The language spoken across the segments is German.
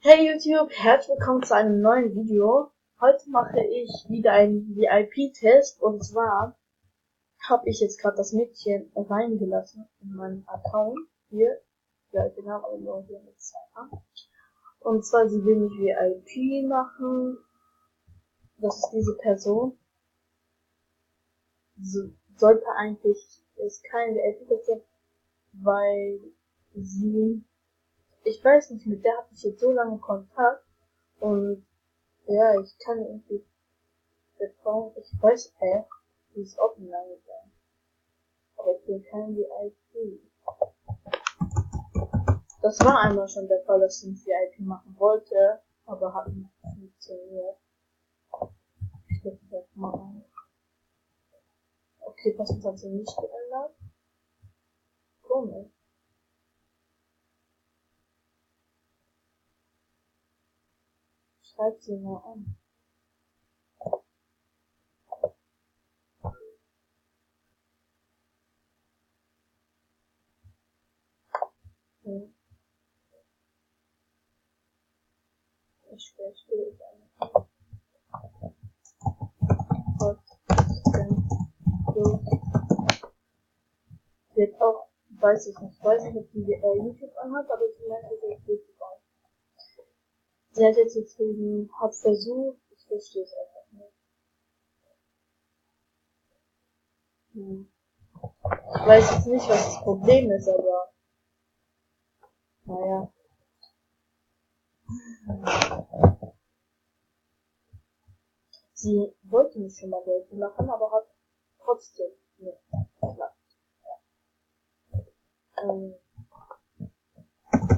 Hey YouTube, herzlich willkommen zu einem neuen Video. Heute mache ich wieder einen VIP-Test und zwar habe ich jetzt gerade das Mädchen reingelassen in meinen Account. Hier, ja genau, aber nur hier mit 2 A. Und zwar, sie will mich VIP machen. Das ist diese Person. Sie sollte eigentlich, ist kein VIP sein, weil sie, ich weiß nicht, mit der hatte ich jetzt so lange Kontakt und ja, ich kann irgendwie vertrauen. Ich weiß, die ist offen lange sein. Aber ich bin kein VIP. Das war einmal schon der Fall, dass ich ein VIP machen wollte, aber hat nicht funktioniert. Ich glaube, das mal ein. Okay, Passwort hat sie nicht geändert. Komisch. Schreibt sie mal an. Hm. Ich spiele es einfach. Gott, denn so. Jetzt auch, weiß ich nicht, ob die YouTube anhat, aber sie meinte, sie ist YouTube an. Sie hat jetzt geschrieben, hat versucht, ich verstehe es einfach nicht. Ich weiß jetzt nicht, was das Problem ist, aber naja. Sie wollte mich schon mal Geld machen, aber hat trotzdem nicht geklappt.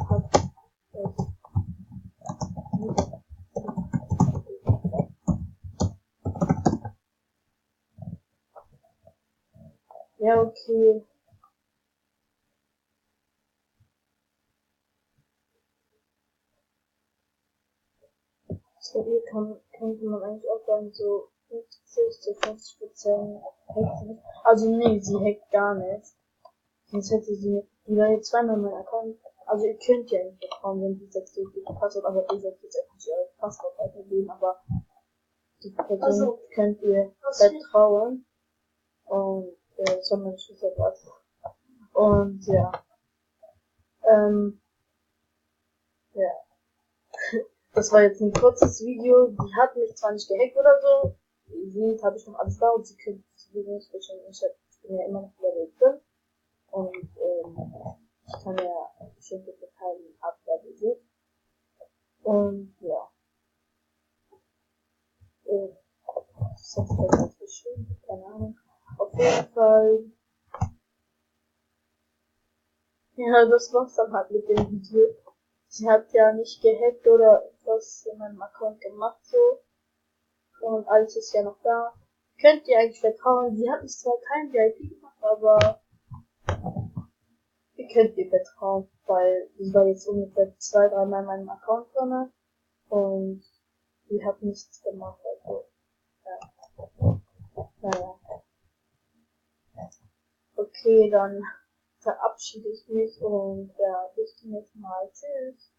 Hat es ja, okay. Bei ihr könnte man eigentlich auch sagen, so 50 zu 50% hackt sie nicht. Also nee, sie hackt gar nicht. Sonst hätte sie, die war jetzt zweimal mein Account. Also ihr könnt ja nicht vertrauen, wenn die 6 durch Passwort, aber ihr sollt jetzt echt nicht euer Passwort weitergeben, aber die Person könnt ihr vertrauen. Und das war mein Schlüsselwort. Und ja. Ja. Das war jetzt ein kurzes Video. Die hat mich zwar nicht gehackt oder so. Jetzt habe ich noch alles da und sie könnte nicht verstehen. Ich bin ja immer noch Level 5. Und ich kann ja bestimmte Verteilen abwerten. Und ja. Das ist das geschrieben, keine Ahnung. Auf jeden Fall. Ja, das war's dann halt mit dem Video. Sie hat ja nicht gehackt oder was in meinem Account gemacht so. Und alles ist ja noch da. Könnt ihr eigentlich vertrauen. Sie hat mich zwar kein VIP gemacht, aber ihr könnt ihr vertrauen, weil sie war jetzt ungefähr 2-3 Mal in meinem Account drin und sie hat nichts gemacht. Also, ja. Naja. Okay, dann verabschiede ich mich und ja, bis zum nächsten Mal. Tschüss.